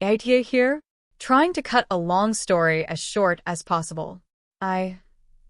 idea here? Trying to cut a long story as short as possible. I,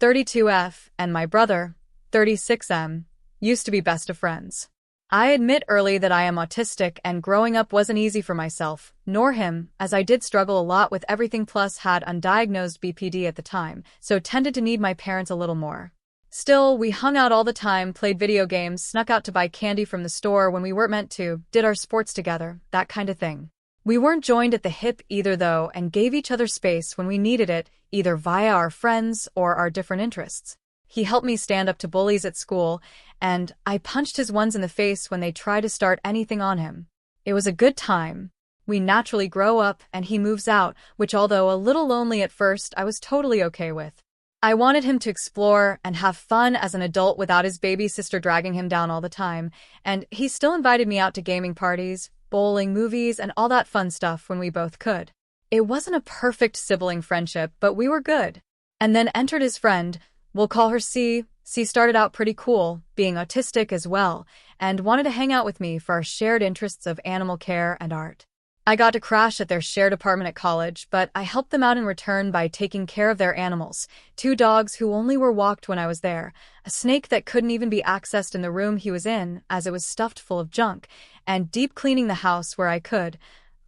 32F, and my brother, 36M, used to be best of friends. I admit early that I am autistic and growing up wasn't easy for myself, nor him, as I did struggle a lot with everything plus had undiagnosed BPD at the time, so tended to need my parents a little more. Still, we hung out all the time, played video games, snuck out to buy candy from the store when we weren't meant to, did our sports together, that kind of thing. We weren't joined at the hip either though and gave each other space when we needed it, either via our friends or our different interests. He helped me stand up to bullies at school, and I punched his ones in the face when they tried to start anything on him. It was a good time. We naturally grow up and he moves out, which although a little lonely at first, I was totally okay with. I wanted him to explore and have fun as an adult without his baby sister dragging him down all the time, and he still invited me out to gaming parties, bowling, movies, and all that fun stuff when we both could. It wasn't a perfect sibling friendship, but we were good. And then entered his friend, we'll call her C. C started out pretty cool, being autistic as well, and wanted to hang out with me for our shared interests of animal care and art. I got to crash at their shared apartment at college, but I helped them out in return by taking care of their animals, 2 dogs who only were walked when I was there, a snake that couldn't even be accessed in the room he was in as it was stuffed full of junk, and deep cleaning the house where I could,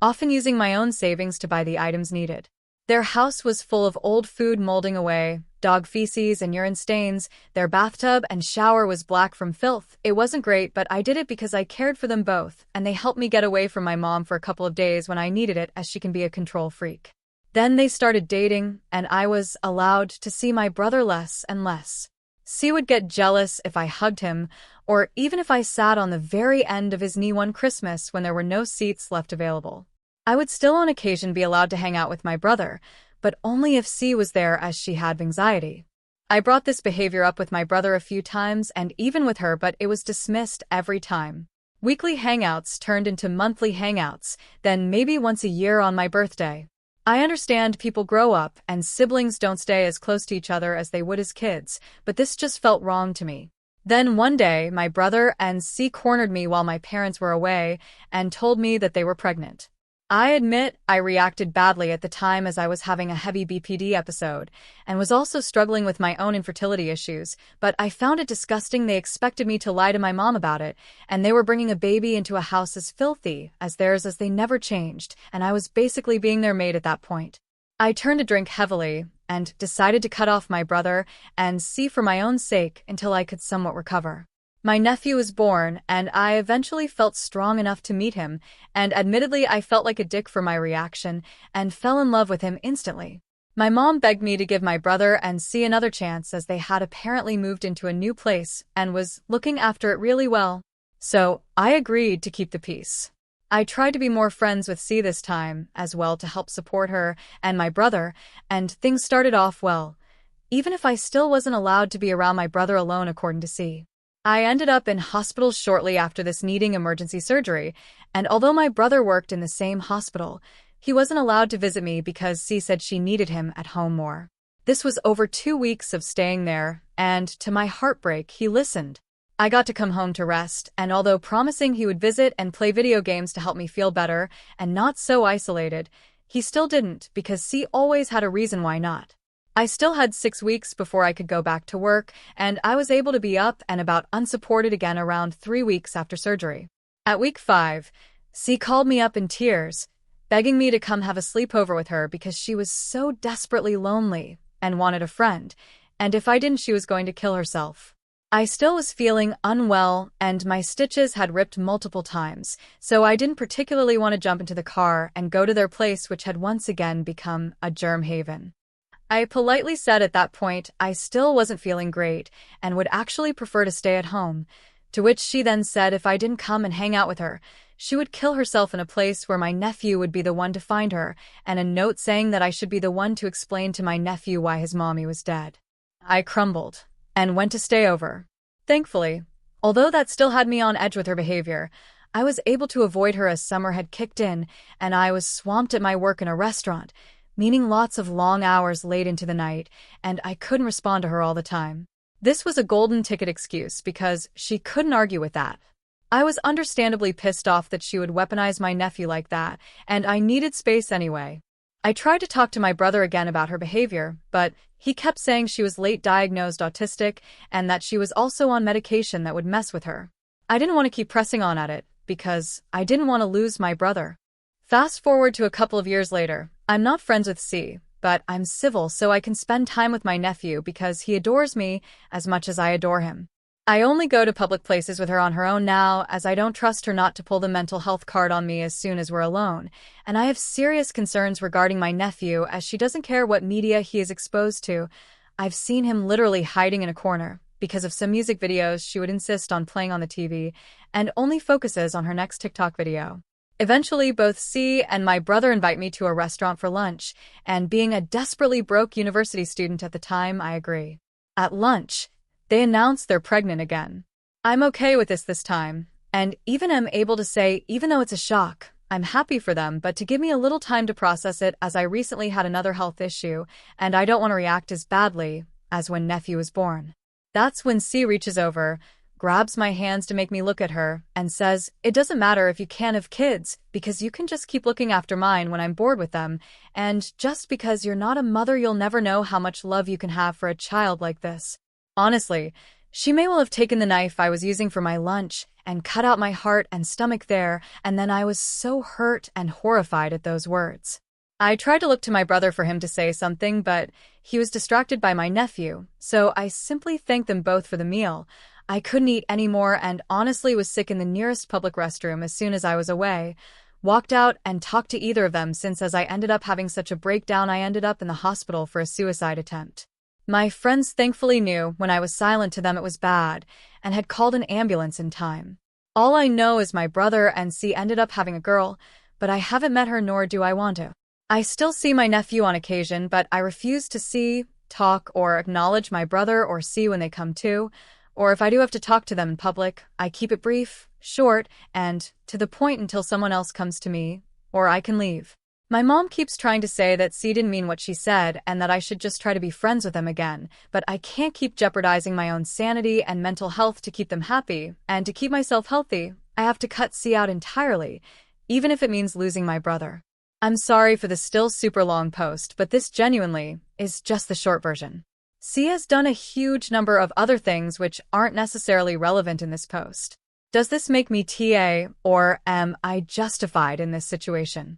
often using my own savings to buy the items needed. Their house was full of old food molding away, dog feces and urine stains. Their bathtub and shower was black from filth. It wasn't great, but I did it because I cared for them both, and they helped me get away from my mom for a couple of days when I needed it, as she can be a control freak. Then they started dating, and I was allowed to see my brother less and less. C would get jealous if I hugged him, or even if I sat on the very end of his knee one Christmas when there were no seats left available. I would still on occasion be allowed to hang out with my brother, but only if C was there, as she had anxiety. I brought this behavior up with my brother a few times and even with her, but it was dismissed every time. Weekly hangouts turned into monthly hangouts, then maybe once a year on my birthday. I understand people grow up and siblings don't stay as close to each other as they would as kids, but this just felt wrong to me. Then one day, my brother and C cornered me while my parents were away and told me that they were pregnant. I admit I reacted badly at the time as I was having a heavy BPD episode and was also struggling with my own infertility issues, but I found it disgusting they expected me to lie to my mom about it, and they were bringing a baby into a house as filthy as theirs as they never changed, and I was basically being their maid at that point. I turned to drink heavily and decided to cut off my brother and C for my own sake until I could somewhat recover. My nephew was born, and I eventually felt strong enough to meet him, and admittedly I felt like a dick for my reaction, and fell in love with him instantly. My mom begged me to give my brother and C another chance as they had apparently moved into a new place and was looking after it really well. So, I agreed to keep the peace. I tried to be more friends with C this time, as well to help support her and my brother, and things started off well, even if I still wasn't allowed to be around my brother alone according to C. I ended up in hospital shortly after this needing emergency surgery, and although my brother worked in the same hospital, he wasn't allowed to visit me because C said she needed him at home more. This was over 2 weeks of staying there, and to my heartbreak, he listened. I got to come home to rest, and although promising he would visit and play video games to help me feel better and not so isolated, he still didn't because C always had a reason why not. I still had 6 weeks before I could go back to work, and I was able to be up and about unsupported again around 3 weeks after surgery. At week 5, C called me up in tears, begging me to come have a sleepover with her because she was so desperately lonely and wanted a friend, and if I didn't she was going to kill herself. I still was feeling unwell, and my stitches had ripped multiple times, so I didn't particularly want to jump into the car and go to their place, which had once again become a germ haven. I politely said at that point I still wasn't feeling great and would actually prefer to stay at home, to which she then said if I didn't come and hang out with her, she would kill herself in a place where my nephew would be the one to find her, and a note saying that I should be the one to explain to my nephew why his mommy was dead. I crumbled and went to stay over. Thankfully, although that still had me on edge with her behavior, I was able to avoid her as summer had kicked in and I was swamped at my work in a restaurant, meaning lots of long hours late into the night, and I couldn't respond to her all the time. This was a golden ticket excuse because she couldn't argue with that. I was understandably pissed off that she would weaponize my nephew like that, and I needed space anyway. I tried to talk to my brother again about her behavior, but he kept saying she was late diagnosed autistic and that she was also on medication that would mess with her. I didn't want to keep pressing on at it, because I didn't want to lose my brother. Fast forward to a couple of years later. I'm not friends with C, but I'm civil so I can spend time with my nephew because he adores me as much as I adore him. I only go to public places with her on her own now, as I don't trust her not to pull the mental health card on me as soon as we're alone, and I have serious concerns regarding my nephew as she doesn't care what media he is exposed to. I've seen him literally hiding in a corner because of some music videos she would insist on playing on the TV, and only focuses on her next TikTok video. Eventually, both C and my brother invite me to a restaurant for lunch, and being a desperately broke university student at the time, I agree. At lunch, they announce they're pregnant again. I'm okay with this time, and even am able to say, even though it's a shock, I'm happy for them, but to give me a little time to process it as I recently had another health issue, and I don't want to react as badly as when nephew was born. That's when C reaches over, grabs my hands to make me look at her, and says, "It doesn't matter if you can't have kids, because you can just keep looking after mine when I'm bored with them, and just because you're not a mother you'll never know how much love you can have for a child like this." Honestly, she may well have taken the knife I was using for my lunch and cut out my heart and stomach there, and then I was so hurt and horrified at those words. I tried to look to my brother for him to say something, but he was distracted by my nephew, so I simply thanked them both for the meal. I couldn't eat anymore and honestly was sick in the nearest public restroom as soon as I was away. Walked out and talked to either of them since as I ended up having such a breakdown I ended up in the hospital for a suicide attempt. My friends thankfully knew when I was silent to them it was bad, and had called an ambulance in time. All I know is my brother and C ended up having a girl, but I haven't met her nor do I want to. I still see my nephew on occasion, but I refuse to see, talk, or acknowledge my brother or C when they come to, or if I do have to talk to them in public, I keep it brief, short, and to the point until someone else comes to me, or I can leave. My mom keeps trying to say that C didn't mean what she said and that I should just try to be friends with them again, but I can't keep jeopardizing my own sanity and mental health to keep them happy, and to keep myself healthy, I have to cut C out entirely, even if it means losing my brother. I'm sorry for the still super long post, but this genuinely is just the short version. C has done a huge number of other things which aren't necessarily relevant in this post. Does this make me TA, or am I justified in this situation?